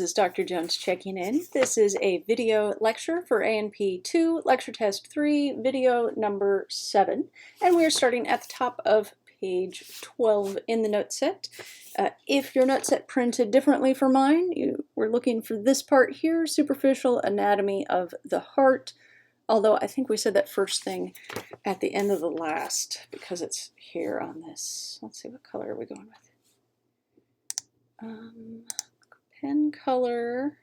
This is Dr. Jones checking in. This is a video lecture for A&P 2, lecture test 3, video number 7. And we're starting at the top of page 12 in the note set. If your note set printed differently from mine, we're looking for this part here, superficial anatomy of the heart. Although I think we said that first thing at the end of the last because it's here on this. Let's see, what color are we going with? Pen color.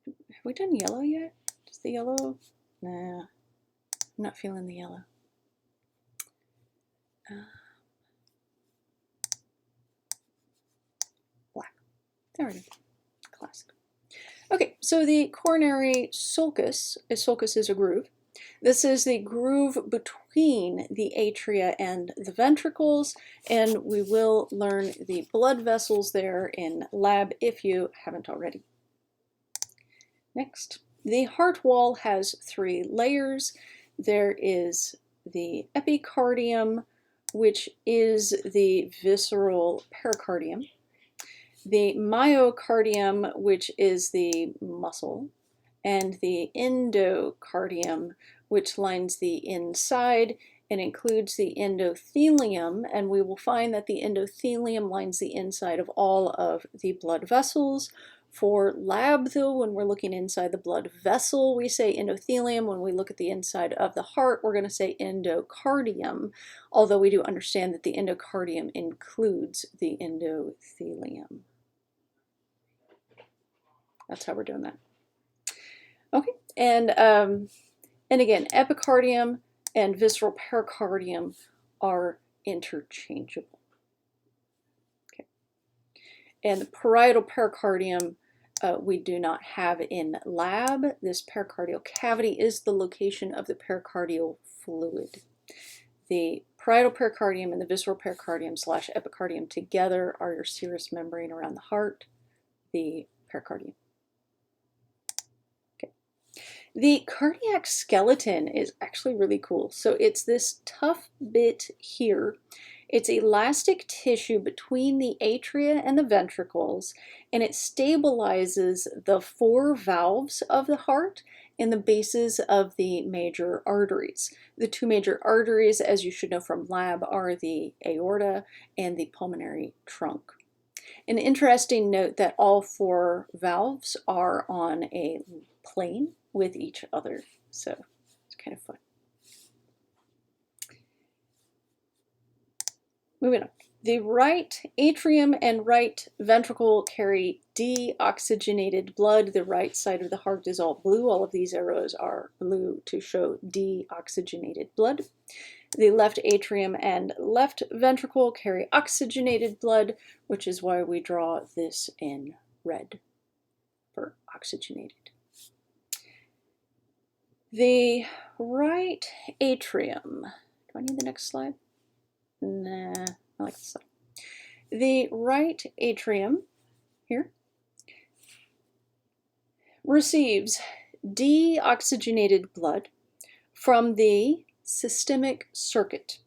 Have we done yellow yet? Is the yellow? Nah, I'm not feeling the yellow. Black. There it is. Classic. Okay, so the coronary sulcus is a groove. This is the groove between the atria and the ventricles, and we will learn the blood vessels there in lab if you haven't already. Next, the heart wall has 3 layers. There is the epicardium, which is the visceral pericardium, the myocardium, which is the muscle, and the endocardium, which lines the inside and includes the endothelium, and we will find that the endothelium lines the inside of all of the blood vessels. For lab, though, when we're looking inside the blood vessel, we say endothelium. When we look at the inside of the heart, we're going to say endocardium, although we do understand that the endocardium includes the endothelium. That's how we're doing that. Okay, and again, epicardium and visceral pericardium are interchangeable. Okay, and the parietal pericardium we do not have in lab. This pericardial cavity is the location of the pericardial fluid. The parietal pericardium and the visceral pericardium / epicardium together are your serous membrane around the heart, the pericardium. The cardiac skeleton is actually really cool. So it's this tough bit here. It's elastic tissue between the atria and the ventricles, and it stabilizes the 4 valves of the heart and the bases of the major arteries. The 2 major arteries, as you should know from lab, are the aorta and the pulmonary trunk. An interesting note that all 4 valves are on a plane with each other, so it's kind of fun. Moving on. The right atrium and right ventricle carry deoxygenated blood. The right side of the heart is all blue. All of these arrows are blue to show deoxygenated blood. The left atrium and left ventricle carry oxygenated blood, which is why we draw this in red for oxygenated. The right atrium, do I need the next slide? Nah, I like this slide. The right atrium here receives deoxygenated blood from the systemic circuit.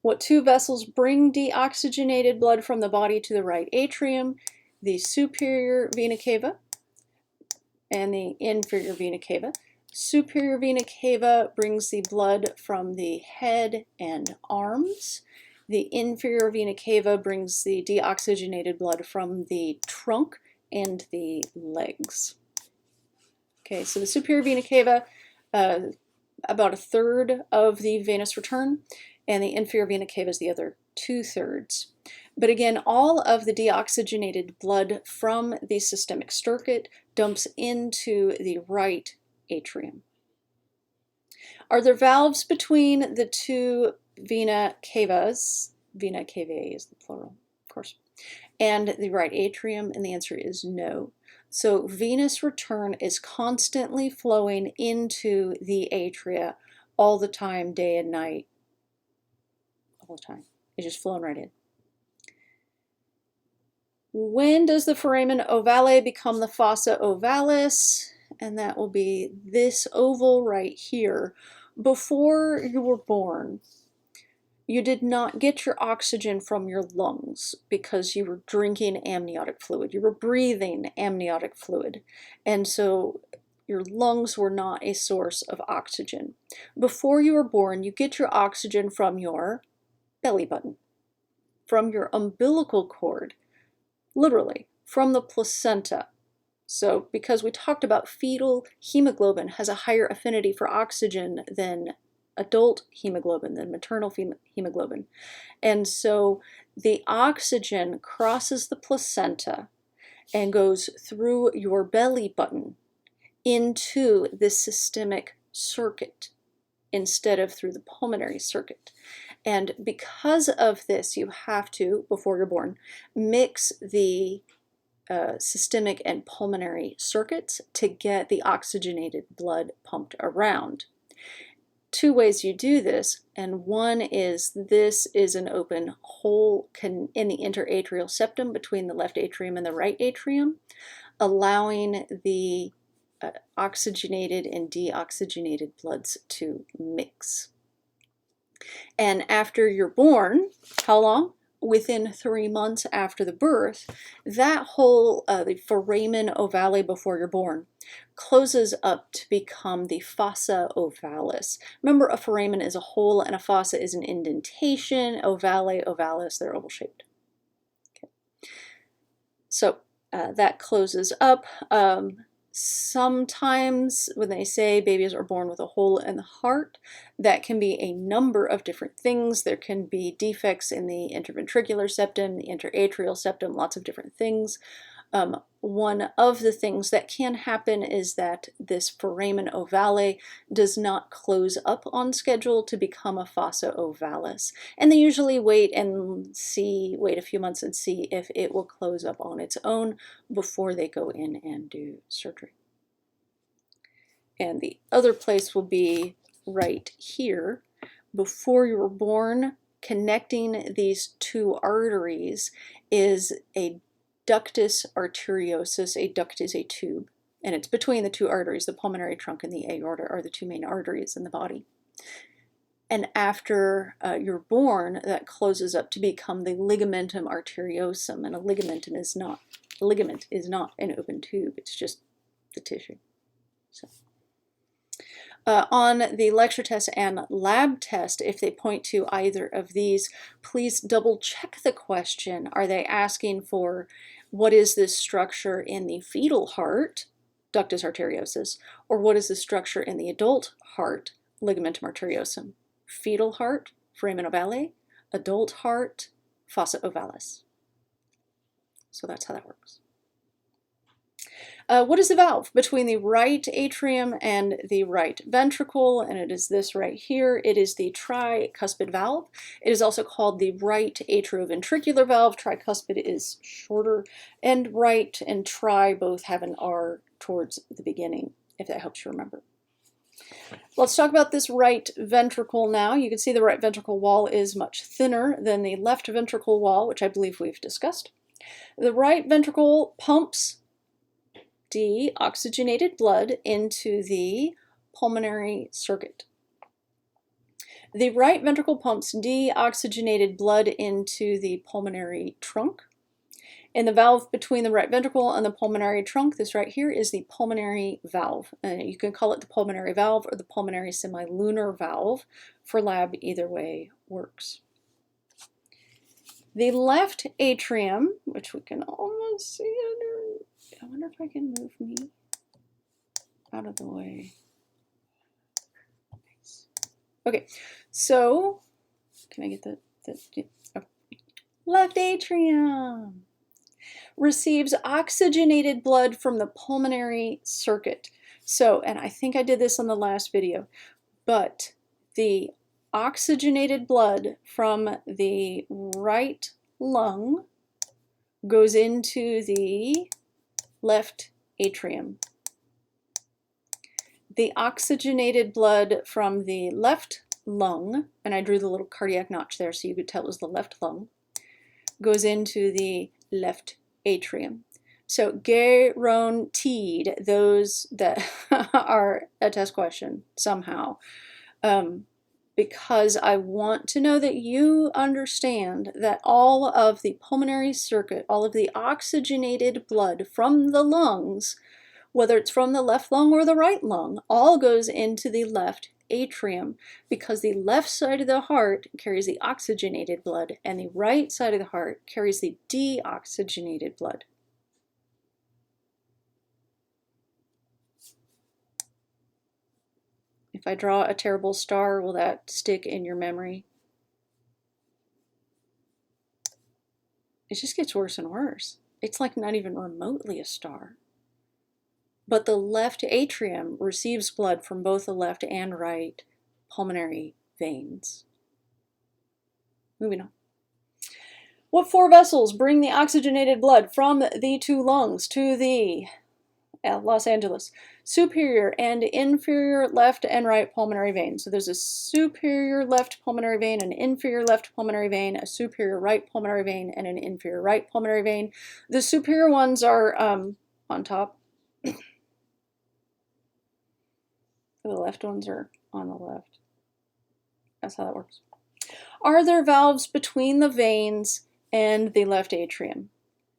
What 2 vessels bring deoxygenated blood from the body to the right atrium? The superior vena cava and the inferior vena cava. Superior vena cava brings the blood from the head and arms. The inferior vena cava brings the deoxygenated blood from the trunk and the legs. Okay, so the superior vena cava, about 1/3 of the venous return, and the inferior vena cava is the other 2/3. But again, all of the deoxygenated blood from the systemic circuit dumps into the right atrium. Are there valves between the 2 vena cavas? Vena cavae is the plural, of course. And the right atrium? And the answer is no. So venous return is constantly flowing into the atria all the time, day and night, all the time. It's just flowing right in. When does the foramen ovale become the fossa ovalis? And that will be this oval right here. Before you were born, You did not get your oxygen from your lungs because you were drinking amniotic fluid. You were breathing amniotic fluid. And so your lungs were not a source of oxygen. Before you were born, you get your oxygen from your belly button, from your umbilical cord, literally, from the placenta. So because we talked about fetal hemoglobin has a higher affinity for oxygen than adult hemoglobin, than maternal hemoglobin. And so the oxygen crosses the placenta and goes through your belly button into the systemic circuit instead of through the pulmonary circuit. And because of this, you have to, before you're born, mix the systemic and pulmonary circuits to get the oxygenated blood pumped around. Two ways you do this, and one is this is an open hole in the interatrial septum between the left atrium and the right atrium, allowing the oxygenated and deoxygenated bloods to mix. And after you're born, how long? Within 3 months after the birth, that whole, the foramen ovale before you're born, closes up to become the fossa ovalis. Remember, a foramen is a hole and a fossa is an indentation. Ovale, ovalis, they're oval-shaped. Okay. So that closes up. Sometimes when they say babies are born with a hole in the heart, that can be a number of different things. There can be defects in the interventricular septum, the interatrial septum, lots of different things. One of the things that can happen is that this foramen ovale does not close up on schedule to become a fossa ovalis. And they usually wait a few months and see if it will close up on its own before they go in and do surgery. And the other place will be right here. Before you were born, connecting these two arteries is a ductus arteriosus. A duct is a tube, and it's between the two arteries. The pulmonary trunk and the aorta are the two main arteries in the body. And after you're born, that closes up to become the ligamentum arteriosum, and a ligament is not an open tube. It's just the tissue. So. On the lecture test and lab test, if they point to either of these, please double check the question. Are they asking for what is this structure in the fetal heart, ductus arteriosus, or what is the structure in the adult heart, ligamentum arteriosum? Fetal heart, foramen ovale; adult heart, fossa ovalis. So that's how that works. What is the valve between the right atrium and the right ventricle? And it is this right here. It is the tricuspid valve. It is also called the right atrioventricular valve. Tricuspid is shorter, and right and tri both have an R towards the beginning, if that helps you remember. Let's talk about this right ventricle now. You can see the right ventricle wall is much thinner than the left ventricle wall, which I believe we've discussed. The right ventricle pumps deoxygenated blood into the pulmonary circuit. The right ventricle pumps deoxygenated blood into the pulmonary trunk. And the valve between the right ventricle and the pulmonary trunk, this right here, is the pulmonary valve. And you can call it the pulmonary valve or the pulmonary semilunar valve. For lab, either way works. The left atrium, which we can almost see under, I wonder if I can move me out of the way. Nice. Okay, so can I get that? Oh. Left atrium receives oxygenated blood from the pulmonary circuit. So, and I think I did this on the last video, but the oxygenated blood from the right lung goes into the left atrium. The oxygenated blood from the left lung, and I drew the little cardiac notch there so you could tell it was the left lung, goes into the left atrium. So guaranteed, those that are a test question somehow, because I want to know that you understand that all of the pulmonary circuit, all of the oxygenated blood from the lungs, whether it's from the left lung or the right lung, all goes into the left atrium, because the left side of the heart carries the oxygenated blood and the right side of the heart carries the deoxygenated blood. If I draw a terrible star, will that stick in your memory? It just gets worse and worse. It's like not even remotely a star. But the left atrium receives blood from both the left and right pulmonary veins. Moving on. What four vessels bring the oxygenated blood from the two lungs to the Los Angeles? Superior and inferior left and right pulmonary veins. So there's a superior left pulmonary vein, an inferior left pulmonary vein, a superior right pulmonary vein, and an inferior right pulmonary vein. The superior ones are on top. The left ones are on the left. That's how that works. Are there valves between the veins and the left atrium?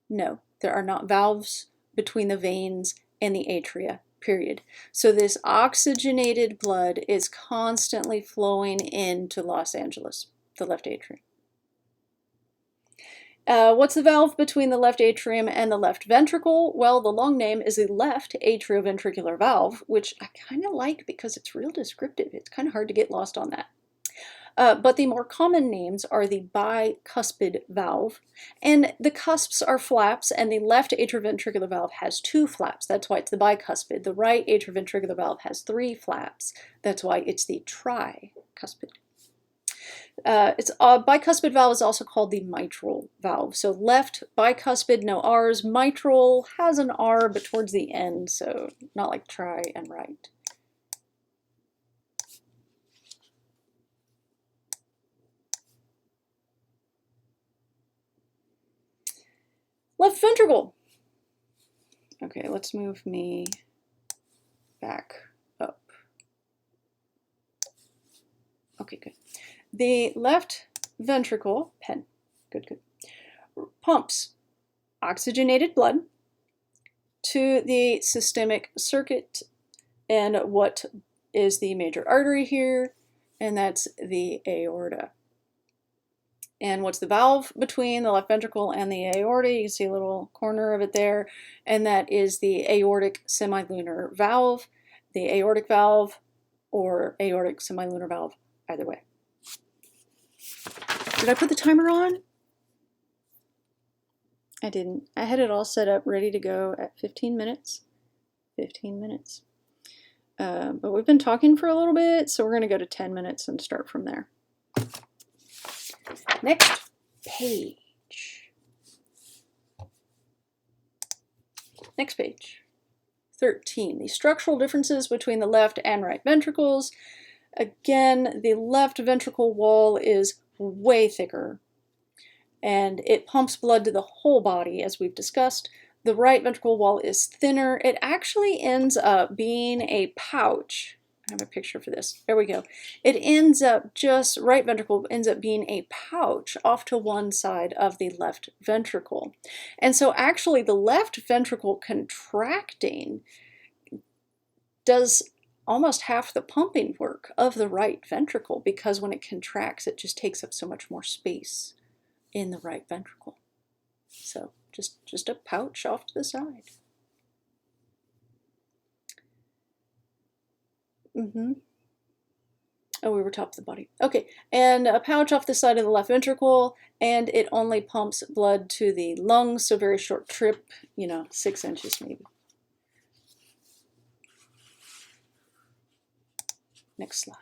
No, there are not valves between the veins and the atria, period. So this oxygenated blood is constantly flowing into Los Angeles, the left atrium. What's the valve between the left atrium and the left ventricle? Well, the long name is the left atrioventricular valve, which I kind of like because it's real descriptive. It's kind of hard to get lost on that. But the more common names are the bicuspid valve, and the cusps are flaps, and the left atrioventricular valve has 2 flaps. That's why it's the bicuspid. The right atrioventricular valve has 3 flaps. That's why it's the tricuspid. Bicuspid valve is also called the mitral valve. So left bicuspid, no R's. Mitral has an R, but towards the end, so not like tri and right. Left ventricle. Okay, let's move me back up. Okay, good. The left ventricle, good, pumps oxygenated blood to the systemic circuit, and what is the major artery here? And that's the aorta. And what's the valve between the left ventricle and the aorta? You can see a little corner of it there, and that is the aortic semilunar valve, the aortic valve, or aortic semilunar valve, either way. Did I put the timer on? I didn't. I had it all set up, ready to go at 15 minutes. 15 minutes. But we've been talking for a little bit, so we're going to go to 10 minutes and start from there. Next page. Next page. 13. The structural differences between the left and right ventricles. Again, the left ventricle wall is way thicker, and it pumps blood to the whole body, as we've discussed. The right ventricle wall is thinner. It actually ends up being a pouch. I have a picture for this. There we go. It ends up right ventricle ends up being a pouch off to one side of the left ventricle. And so actually the left ventricle contracting does almost half the pumping work of the right ventricle, because when it contracts, it just takes up so much more space in the right ventricle. So just a pouch off to the side. Oh, we were top of the body. Okay, and a pouch off the side of the left ventricle, and it only pumps blood to the lungs, so very short trip, 6 inches maybe. Next slide.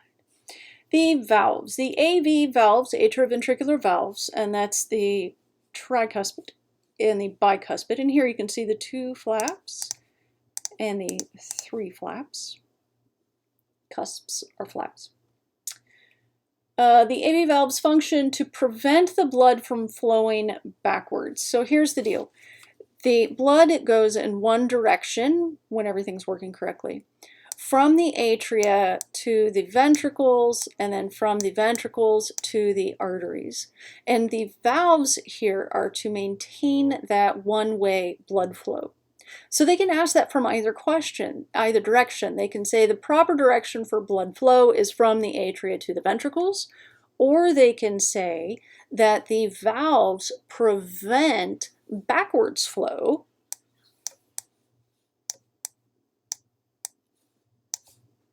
The valves. The AV valves, atrioventricular valves, and that's the tricuspid and the bicuspid. And here you can see the 2 flaps and the 3 flaps. Cusps are flaps. The AV valves function to prevent the blood from flowing backwards. So here's the deal. The blood goes in one direction when everything's working correctly. from the atria to the ventricles, and then from the ventricles to the arteries. And the valves here are to maintain that one-way blood flow. So they can ask that from either direction. They can say the proper direction for blood flow is from the atria to the ventricles, or they can say that the valves prevent backwards flow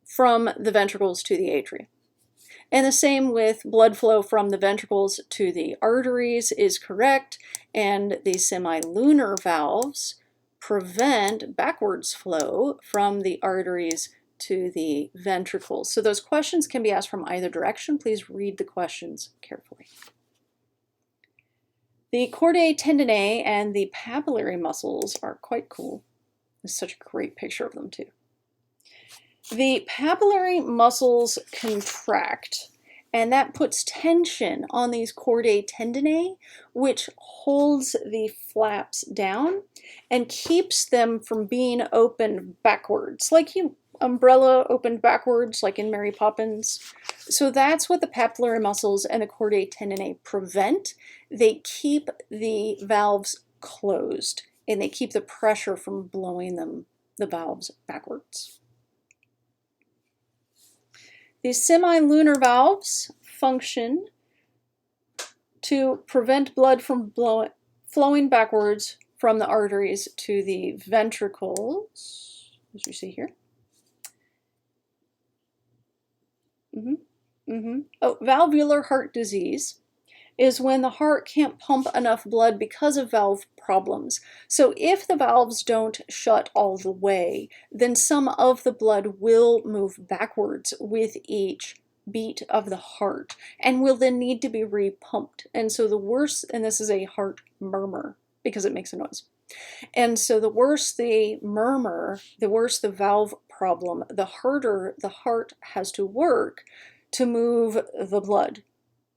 from the ventricles to the atria. And the same with blood flow from the ventricles to the arteries is correct, and the semilunar valves prevent backwards flow from the arteries to the ventricles. So those questions can be asked from either direction. Please read the questions carefully. The chordae tendineae and the papillary muscles are quite cool. There's such a great picture of them too. The papillary muscles contract, and that puts tension on these chordae tendineae, which holds the flaps down and keeps them from being opened backwards, like umbrella opened backwards, like in Mary Poppins. So that's what the papillary muscles and the chordae tendineae prevent. They keep the valves closed, and they keep the pressure from blowing the valves backwards. The semilunar valves function to prevent blood from flowing backwards from the arteries to the ventricles, as you see here. Valvular heart disease is when the heart can't pump enough blood because of valve problems. So if the valves don't shut all the way, then some of the blood will move backwards with each beat of the heart and will then need to be repumped. And so the worse, and this is a heart murmur because it makes a noise. And so the worse the murmur, the worse the valve problem, the harder the heart has to work to move the blood.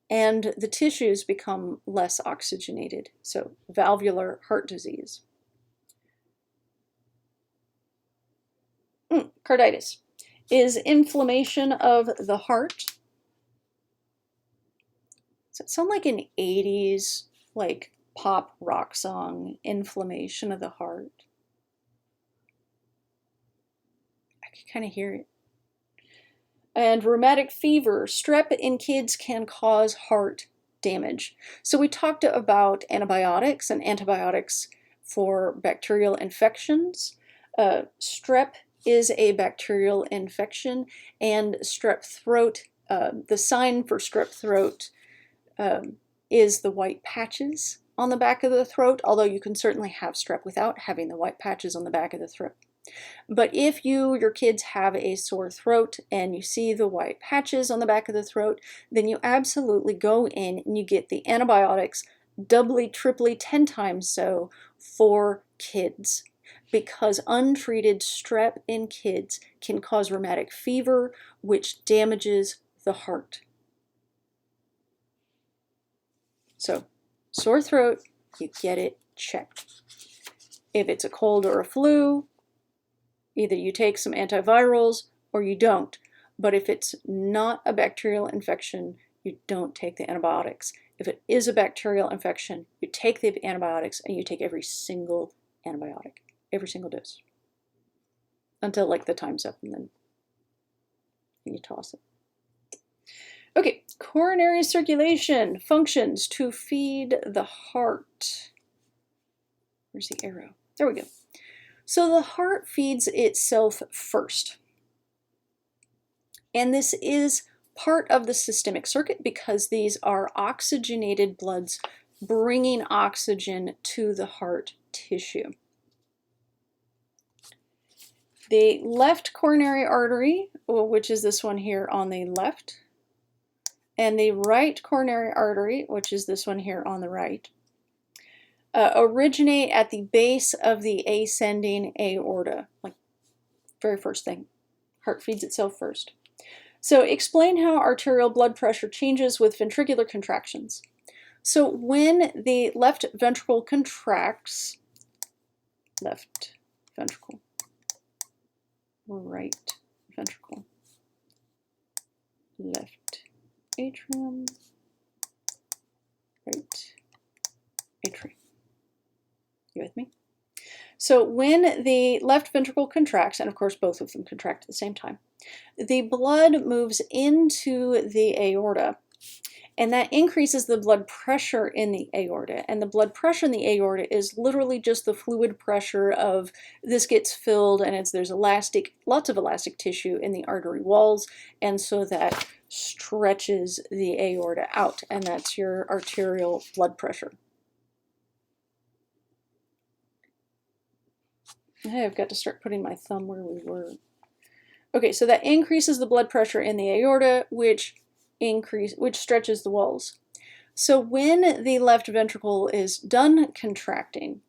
And the tissues become less oxygenated. So valvular heart disease. Carditis is inflammation of the heart. Does it sound like an 80s like pop rock song, inflammation of the heart? I can kind of hear it. And rheumatic fever, strep in kids can cause heart damage. So we talked about antibiotics and antibiotics for bacterial infections. Strep is a bacterial infection, and strep throat, the sign for strep throat is the white patches on the back of the throat, although you can certainly have strep without having the white patches on the back of the throat. But if your kids have a sore throat and you see the white patches on the back of the throat, then you absolutely go in and you get the antibiotics doubly, triply, 10 times so for kids, because untreated strep in kids can cause rheumatic fever, which damages the heart. So, sore throat, you get it checked. If it's a cold or a flu, either you take some antivirals or you don't. But if it's not a bacterial infection, you don't take the antibiotics. If it is a bacterial infection, you take the antibiotics and you take every single antibiotic, every single dose, until like the time's up, and then you toss it. Okay, coronary circulation functions to feed the heart. Where's the arrow? There we go. So the heart feeds itself first. And this is part of the systemic circuit because these are oxygenated bloods bringing oxygen to the heart tissue. The left coronary artery, which is this one here on the left, and the right coronary artery, which is this one here on the right, originate at the base of the ascending aorta, like very first thing. Heart feeds itself first. So explain how arterial blood pressure changes with ventricular contractions. So when the left ventricle contracts, left ventricle, right ventricle. Left atrium, right atrium. You with me? So when the left ventricle contracts, and of course both of them contract at the same time, the blood moves into the aorta, and that increases the blood pressure in the aorta. And the blood pressure in the aorta is literally just the fluid pressure of this gets filled, and there's lots of elastic tissue in the artery walls, and so that stretches the aorta out, and that's your arterial blood pressure. Hey, I've got to start putting my thumb where we were. Okay, so that increases the blood pressure in the aorta, which stretches the walls. So when the left ventricle is done contracting,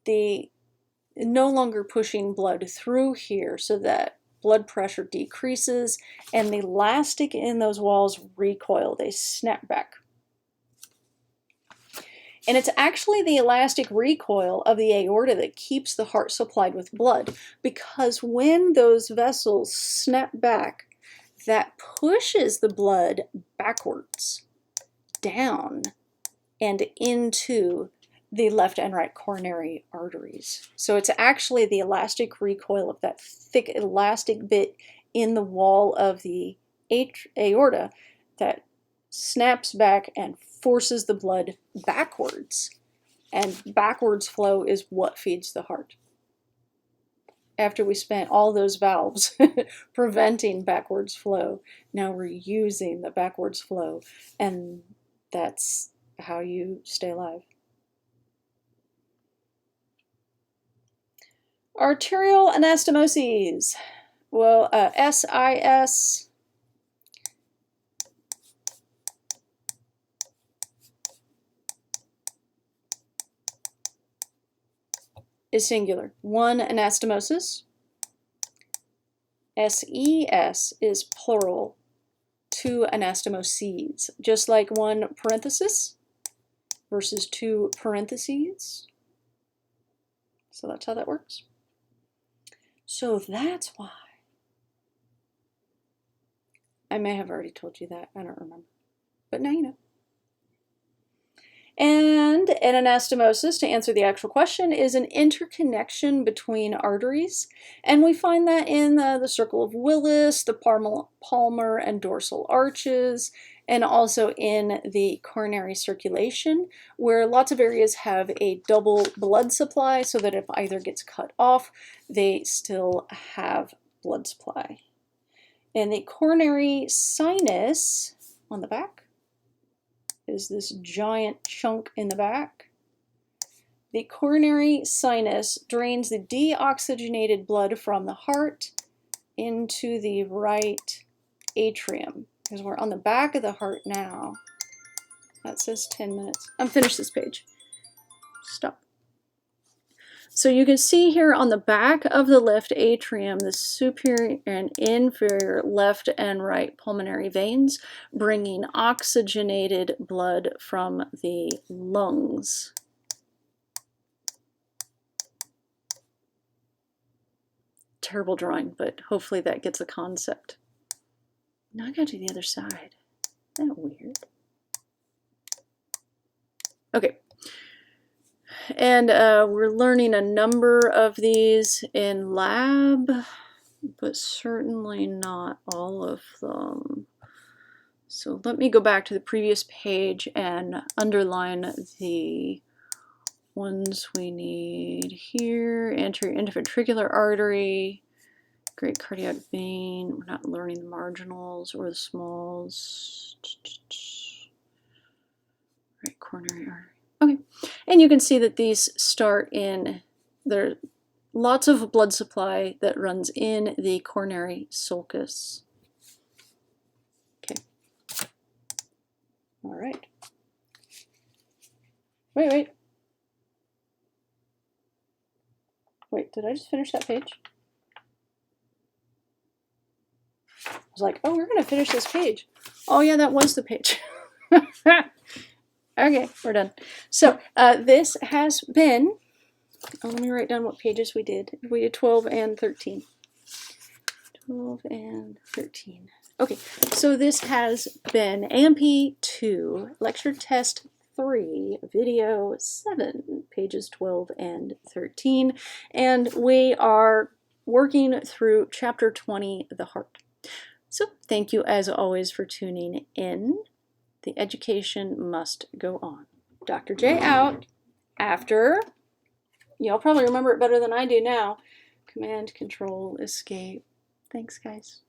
no longer pushing blood through here, so that blood pressure decreases, and the elastic in those walls recoil, they snap back. And it's actually the elastic recoil of the aorta that keeps the heart supplied with blood, because when those vessels snap back, that pushes the blood backwards, down, and into the left and right coronary arteries. So it's actually the elastic recoil of that thick elastic bit in the wall of the aorta that snaps back and forces the blood backwards. And backwards flow is what feeds the heart. After we spent all those valves preventing backwards flow, now we're using the backwards flow, and that's how you stay alive. Arterial anastomoses. Well, SIS is singular. One anastomosis. SES is plural. Two anastomoses. Just like one parenthesis versus two parentheses. So that's how that works. So that's why. I may have already told you that. I don't remember. But now you know. And an anastomosis, to answer the actual question, is an interconnection between arteries. And we find that in the circle of Willis, the palmar and dorsal arches, and also in the coronary circulation, where lots of areas have a double blood supply, so that if either gets cut off, they still have blood supply. And the coronary sinus on the back is this giant chunk in the back. The coronary sinus drains the deoxygenated blood from the heart into the right atrium, because we're on the back of the heart now. That says 10 minutes. I'm finished this page. Stop. So you can see here on the back of the left atrium, the superior and inferior left and right pulmonary veins bringing oxygenated blood from the lungs. Terrible drawing, but hopefully that gets a concept. Now I gotta do the other side. Isn't that weird? Okay. And we're learning a number of these in lab, but certainly not all of them. So let me go back to the previous page and underline the ones we need here. Anterior interventricular artery, great cardiac vein. We're not learning the marginals or the smalls. Right coronary artery. Okay, and you can see that these start in, there are lots of blood supply that runs in the coronary sulcus. Okay. All right. Wait, did I just finish that page? I was like, oh, we're going to finish this page. Oh, yeah, that was the page. Okay, we're done. So this has been, let me write down what pages we did. We did 12 and 13. 12 and 13. Okay, so this has been AMP 2, lecture test 3, video 7, pages 12 and 13, and we are working through chapter 20, the heart. So thank you as always for tuning in. The education must go on. Dr. J out after, y'all probably remember it better than I do now, Command, Control, Escape. Thanks, guys.